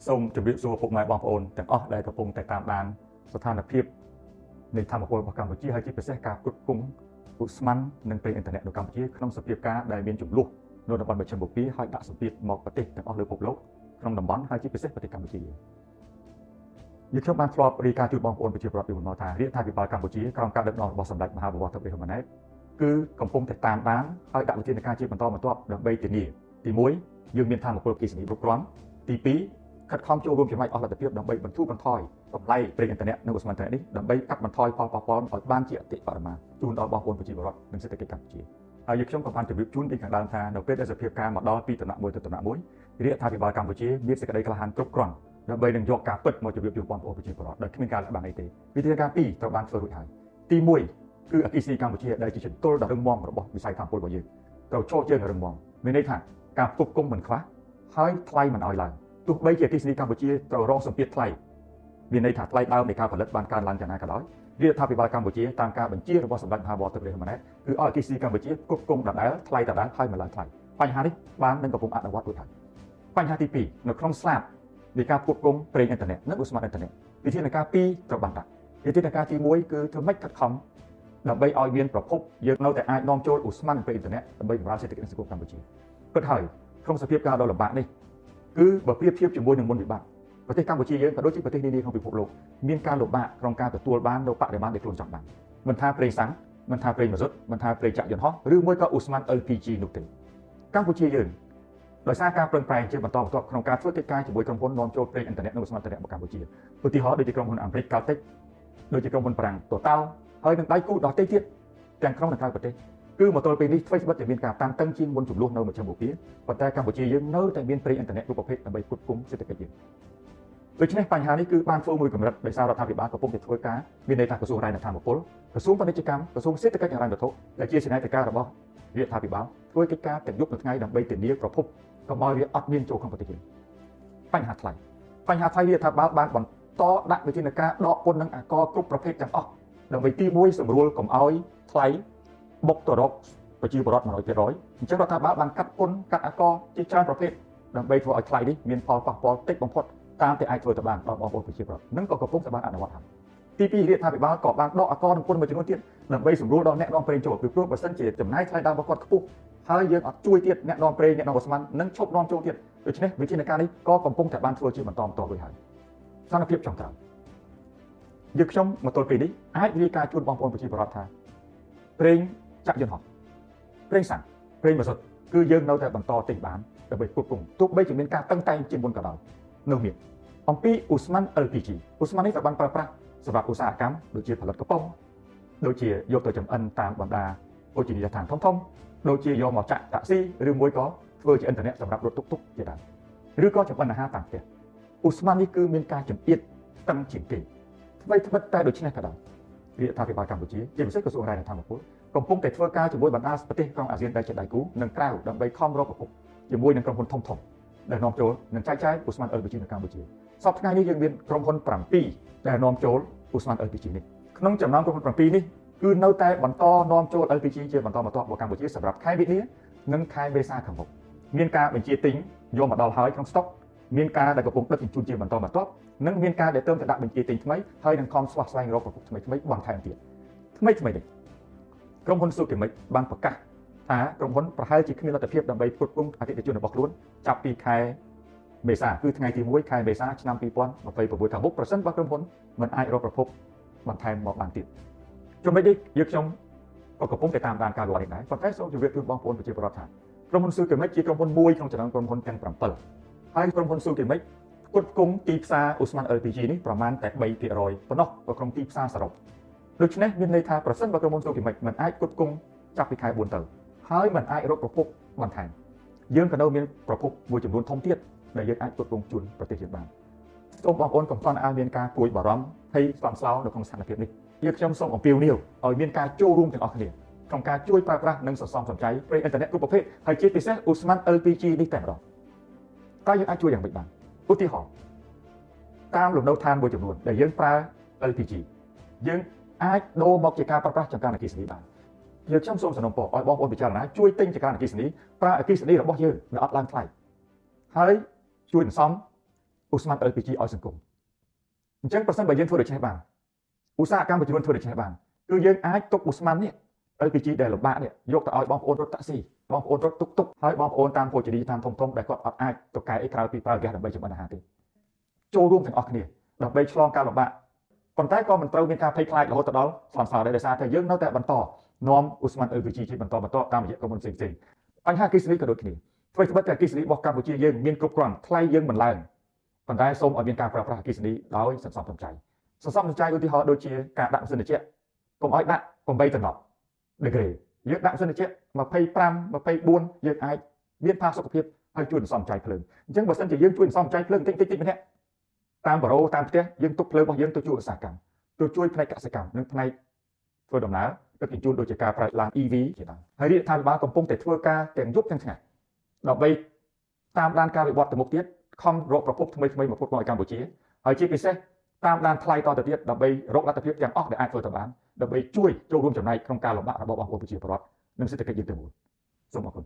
សូមជម្រាបសួរពុកម៉ែបងប្អូនទាំងអស់ដែលកំពុងតែតាមដានស្ថានភាពនៃធម្មពលរបស់កម្ពុជាហើយជាពិសេសការគ្រប់គ្រងឧស្ម័ននិងប្រេងឥន្ធនៈនៅកម្ពុជាក្នុងសភាពការដែលមានចំនួននៅតំបន់មជ្ឈមបូព៌ាហើយដាក់សម្ពាធមកប្រទេសទាំងអស់លើពិភពលោកក្នុងតំបន់ហើយជាពិសេសប្រទេសកម្ពុជាយើងខ្ញុំបានធ្លាប់រាយការណ៍ជូនបងប្អូនប្រជាពលរដ្ឋពីមុនមកថារាជរដ្ឋាភិបាលកម្ពុជាក្រោមការដឹកនាំរបស់សម្ដេចមហាបវរ ហ៊ុនម៉ាណែតគឺកំពុងតែតាមដានហើយដាក់វិធានការជាបន្តបន្ទាប់ដើម្បីធានាទី1យើងមានធម្មពលអគ្គិសនីគ្រប់គ្រាន់ទី2ខិតខំចូលរួមចំណែកអស់លទ្ធភាពដើម្បីបន្ធូរបន្ថយតម្លៃប្រេងឥន្ធនៈនិងឧស្ម័នឥន្ធនៈនេះដើម្បីកាត់បន្ថយផលប៉ះពាល់ឲ្យបានជាអតិបរមាជូនដល់បងប្អូនប្រជាពលរដ្ឋនិងសេដ្ឋកិច្ចកម្ពុជាហើយខ្ញុំក៏បានជម្រាបជូនពីខាងដើមថានៅពេលដែលសភាពការមកដល់ពីដំណាក់មួយទៅដំណាក់មួយរាជរដ្ឋាភិបាលកម្ពុជាមានសេចក្តីក្លាហានគ្រប់គ្រាន់ដើម្បីនឹងយកការពិតមកជម្រាបជូនបងប្អូនប្រជាពលរដ្ឋដោយគ្មានការលះបង់អីទេវិធានការ2ត្រូវបានធ្វើរួចហើយទី1គឺអគ្គិសនីកម្ពុជាដែលជាជំទល់ដ៏រឹងមាំរបស់វិស័យធម្មពលរបស់យើងត្រូវចូលជើងរឹងមាំមានន័យថាការផ្គប់ផ្គង់មិនខ្វះហើយថ្លៃមិនឲ្យឡើងទោះបីជាអគ្គិសនីកម្ពុជាត្រូវរងសម្ពាធថ្លៃមានន័យថាថ្លៃដើមនៃការផលិតបានកើនឡើងយ៉ាងណាក៏ដោយរាជរដ្ឋាភិបាលកម្ពុជាតាមការបញ្ជារបស់សម្ដេចមហាបវរ ហ៊ុនម៉ាណែតគឺឲ្យអគ្គិសនីកម្ពុជាផ្គប់ផ្គង់ដដែលថ្លៃដដែលហើយមិនឡើងថ្លៃបញ្ហានេះបាននឹងកំពុងអនុវត្តរួចហើយបញ្ហាទី2នៅក្នុងស្លាបនៃការផ្គប់ផ្គង់ប្រេងឥន្ធនៈនិងឧស្ម័នឥន្ធនៈវិធានការ2ត្រូវបានដាក់វិធានការទី1គឺធ្វើម៉េចខិតខំដើម្បីឲ្យមានប្រភពយើងនៅតែអាចនាំចូលឧស្ម័នប្រេងឥន្ធនៈដើម្បីបម្រើសេដ្ឋកិច្ចនិងសង្គមកម្ពុជាពិតហើយក្នុងសភាពការដ៏លំបាកនេះគឺបើប្រៀបធៀបជាមួយនឹងមុនវិបត្តិប្រទេសកម្ពុជាយើងក៏ដូចជាប្រទេសនានាក្នុងពិភពលោកមានការលំបាកក្នុងការទទួលបាននូវបរិមាណដែលខ្លួនចង់បានមិនថាប្រេងសាំងមិនថាប្រេងម៉ាស៊ុតមិនថាប្រេងចក្រយន្តហោះឬមួយក៏ឧស្ម័ន LPG នោះទេកម្ពុជាយើងដោយសារការប្រឹងប្រែងជាបន្តបន្ទាប់ក្នុងការធ្វើកិច្ចការជាមួយក្រុមហ៊ុននាំចូលប្រេងឥន្ធនៈនិងឧស្ម័នឥន្ធនៈរបស់កម្ពុជាឧទាហរណ៍ដូចជាក្រុមហ៊ុនអាមេរិក Caltex ដូចជាក្រុមហ៊ុនប្រាំង Total ហើយនឹងដៃគូដទៃទៀតទាំងក្នុងនិងក្រៅប្រទេសគឺមកទល់ពេលនេះធ្វើស្បិតតែមានការតានតឹងជាងមុនចំនួននៅមជ្ឈមបូព៌ាប៉ុន្តែកម្ពុជាយើងនៅតែមានប្រេងឥន្ធនៈគ្រប់ប្រភេទដើម្បីផ្គត់ផ្គង់សេដ្ឋកិច្ចយើងដូច្នេះបញ្ហានេះគឺបានធ្វើមួយកម្រិតដោយសាររដ្ឋាភិបាលកំពុងតែធ្វើការមានន័យថាក្រសួងរាយរដ្ឋាភិបាលក្រសួងពាណិជ្ជកម្មក្រសួងសេដ្ឋកិច្ចហិរញ្ញវត្ថុដែលជាសេនាធិការរបស់រាជរដ្ឋាភិបាលធ្វើកិច្ចការទាំងយប់និងថ្ងៃដើម្បីធានាប្រភពកុំឲ្យវាអត់មានចូលក្នុងប្រទេសយើងបញ្ហាថ្លៃរាជរដ្ឋាភិបាលបានបន្តដាក់វិធានការដកពន្ធនិងអាករគ្រប់ប្រភេទទាំងអស់ដើម្បីទី1សម្រួលកុំឲ្យថ្លៃបុកទៅរកប្រជាពលរដ្ឋ 100% អញ្ចឹងរដ្ឋាភិបាលបានកាត់ពន្ធកាត់អាករជាច្រើនប្រភេទដើម្បីធ្វើឲ្យថ្លៃនេះមានផលប៉ះពាល់តិចបំផុតតាមតែអាចធ្វើទៅបានដល់បងប្អូនប្រជាពលរដ្ឋនិងក៏កំពុងតែបានអនុវត្តហើយទី2រាជរដ្ឋាភិបាលក៏បានដកអាករនិងពន្ធមួយចំនួនទៀតដើម្បីសម្រួលដល់អ្នកនាំប្រេងចូលពីព្រោះបើសិនជាចំណាយថ្លៃដើមរបស់គាត់ខ្ពស់ហើយយើងអត់ជួយទៀតអ្នកនាំប្រេងអ្នកនាំឧស្ម័ននឹងឈប់នាំចូលទៀតដូច្នេះវិធានការនេះក៏កំពុងតែបានធ្វើជាបន្តរួចហើយស្ថានភាពចុងក្រោយយើងខ្ញុំមកទល់ពេលនេះអាចរាយការណ៍ជូនបងប្អូនប្រជាពលរដ្ឋថាប្រេងចក្រយន្តហោះប្រេងសាំងប្រេងម៉ាស៊ុតគឺយើងនៅតែបន្តទិញបានដើម្បីផ្គត់ផ្គង់ទោះបីជាមានការតឹងតែងជាងមុនក៏ដោយនៅមានអំពីឧស្ម័ន LPG ឧស្ម័ននេះត្រូវបានប្រើប្រាស់សម្រាប់ឧស្សាហកម្មដូចជាផលិតកំប៉ុងដូចជាយកទៅចម្អិនតាមបណ្ដាភោជនីយដ្ឋានធំៗដូចជាយកមកចាក់តាក់ស៊ីឬមួយក៏ធ្វើជាឥន្ធនៈសម្រាប់រថតុកជាដើមឬក៏ចម្អិនអាហារតាមផ្ទះឧស្ម័ននេះគឺមានការចម្អៀតតឹងជាងគេថ្មីតែដូច្នេះក៏ដោយរាជរដ្ឋាភិបាលកម្ពុជាជាពិសេសក្រសួងរាយរដ្ឋាភិបាលកំពុងតែធ្វើការជាមួយបណ្ដាប្រទេសក្នុងអាស៊ានដែលជាដៃគូនិងក្រៅដើម្បីខំរកប្រភពជាមួយនឹងក្រុមហ៊ុនធំដែលនាំចូលនិងចែកចាយឧស្ម័ន LPG នៅកម្ពុជាសប្តាហ៍នេះយើងមានក្រុមហ៊ុន7ដែលនាំចូលឧស្ម័ន LPG នេះក្នុងចំណោមក្រុមហ៊ុន7នេះគឺនៅតែបន្តនាំចូល LPG ជាបន្តបន្ទាប់របស់កម្ពុជាសម្រាប់ខែវិនានិងខែមេសាខាងមុខមានការបញ្ជាទិញយកមកដល់ហើយក្នុងស្តុកមានការដែលកំពុងដឹកជញ្ជូនជាបន្តបន្ទាប់និងមានការដែលទើបតែដាក់បញ្ជាទិញថ្មីហើយនឹងខំស្វះស្វែងរកប្រភពថ្មីបន្ថែមទៀតថ្មីនេះក្រុមហ៊ុនស៊ូគីមិចបានប្រកាសថាក្រុមហ៊ុនប្រហែលជាគ្មានលទ្ធភាពដើម្បីផ្គត់ផ្គង់អតិថិជនរបស់ខ្លួនចាប់ពីខែមេសាគឺថ្ងៃទី1ខែមេសាឆ្នាំ2026ខាងមុខប្រសិនបើក្រុមហ៊ុនមិនអាចរកប្រភពបន្ថែមមកបានទៀតចំណុចនេះយើងខ្ញុំក៏កំពុងតែតាមដានការវិវត្តនេះដែរប៉ុន្តែសូមជម្រាបជូនបងប្អូនប្រជាពលរដ្ឋថាក្រុមហ៊ុនស៊ូគីមិចជាក្រុមហ៊ុនមួយក្នុងចំណោមក្រុមហ៊ុនទាំង7ហើយក្រុមហ៊ុនស៊ូគីមិចផ្គត់ផ្គង់ទីផ្សារឧស្ម័ន LPG នេះប្រមាណតែ3%ប៉ុណ្ណោះនៅក្នុងទីផ្សារសរុបដូច្នេះមានន័យថាប្រសិនបើក្រុមហ៊ុនស៊ូគីមិចមិនអាចផ្គត់ផ្គង់ចាប់ពីខែ4ទៅហើយមិនអាចរកប្រភពបន្ថែមយើងក៏នៅមានប្រភពមួយចំនួនធំទៀតដែលយើងអាចផ្គត់ផ្គង់ជូនប្រទេសយើងបានសូមបងប្អូនកុំតន់ឲ្យមានការព្រួយបារម្ភហើយស្លន់ស្លោនៅក្នុងស្ថានភាពនេះយើងខ្ញុំសូមអំពាវនាវឲ្យមានការចូលរួមទាំងអស់គ្នាក្នុងការជួយប្រើប្រាស់និងសន្សំសំចៃប្រេងឥន្ធនៈគ្រប់ប្រភេទហើយជាពិសេសឧស្ម័ន LPG នេះតែម្ដងតើយើងអាចជួយយ៉ាងម៉េចបានឧទាហរណ៍តាមលំនៅឋានមួយចំនួនដែលយើងប្រើ LPG យើងអាចដូរមកជាការប្រើប្រាស់ចង្ក្រានអគ្គិសនីបានយើងខ្ញុំសូមសំណូមពរឲ្យបងប្អូនពិចារណាជួយទិញចង្ក្រានអគ្គិសនីប្រើអគ្គិសនីរបស់យើងដែលអត់ឡើងថ្លៃហើយជួយសន្សំ ឧស្ម័ន LPG ឲ្យសង្គមអញ្ចឹងប្រសិនបើយើងធ្វើដូច្នេះបានឧស្សាហកម្មមួយចំនួនធ្វើដូច្នេះបានគឺយើងអាចទុកឧស្ម័ននេះ LPG ដែលលំបាកនេះយកទៅឲ្យបងប្អូនរត់តាក់ស៊ីបងប្អូនរត់ទុកហើយបងប្អូនតាមភោជនីយដ្ឋានធំៗដែលគាត់អត់អាចទៅកែអីក្រៅពីប្រើហ្គាសដើម្បីចម្អិនអាហារទេចូលរួមទាំងអស់គ្នាដើម្បីឆ្លងការលំបាកប៉ុន្តែក៏មិនត្រូវមានការភ័យខ្លាចរហូតទៅដល់ស្លន់ស្លោដែរដោយសារតែយើងនៅតែបន្តនាំឧស្ម័ន LPG ជាបន្តតាមរយៈក្រុមហ៊ុនផ្សេងបញ្ហាអគ្គិសនីក៏ដូចគ្នាធ្វើត្បិតតែអគ្គិសនីរបស់កម្ពុជាយើងមានគ្រប់គ្រាន់ថ្លៃយើងមិនឡើងប៉ុន្តែសូមឲ្យមានការប្រើប្រាស់អគ្គិសនីដោយសន្សំសំចៃឧទាហរណ៍ដូចជាការដាក់ម៉ាស៊ីនត្រជាក់កុំឲ្យដាក់8ដណ្ដប់ដឺក្រេយើងដាក់ម៉ាស៊ីនត្រជាក់25 24យើងអាចមានផាសុខភាពហើយជួយសន្សំសំចៃភ្លើងអញ្ចឹងបើសិនជាយើងជួយសន្សំសំចៃភ្លើងតិចម្នាក់តាមបារ៉ូតាមផ្ទះយើងទុកភ្លើងរបស់យើងទៅជួយឧស្សាហកម្មទៅជួយផ្នែកកសិកម្មនិងផ្នែកធ្វើដំណើរដឹកជញ្ជូនដូចជាការប្រើឡាន EV ជាដើមហើយរាជរដ្ឋាភិបាលកំពុងតែធ្វើការទាំងយប់ទាំងថ្ងៃដើម្បីតាមដានការវិវត្តទៅមុខទៀតខំរកប្រភពថ្មីមកផ្គត់ផ្គង់ឲ្យកម្ពុជាហើយជាពិសេសតាមដានថ្លៃតទៅទៀតដើម្បីរកលទ្ធភាពទាំងអស់ដែលអាចធ្វើទៅបានដើម្បីជួយចូលរួមចំណែកក្នុងការលំបាករបស់បងប្អូនប្រជាពលរដ្ឋនិងសេដ្ឋកិច្ចយើងទាំងមូលសូមអរគុណ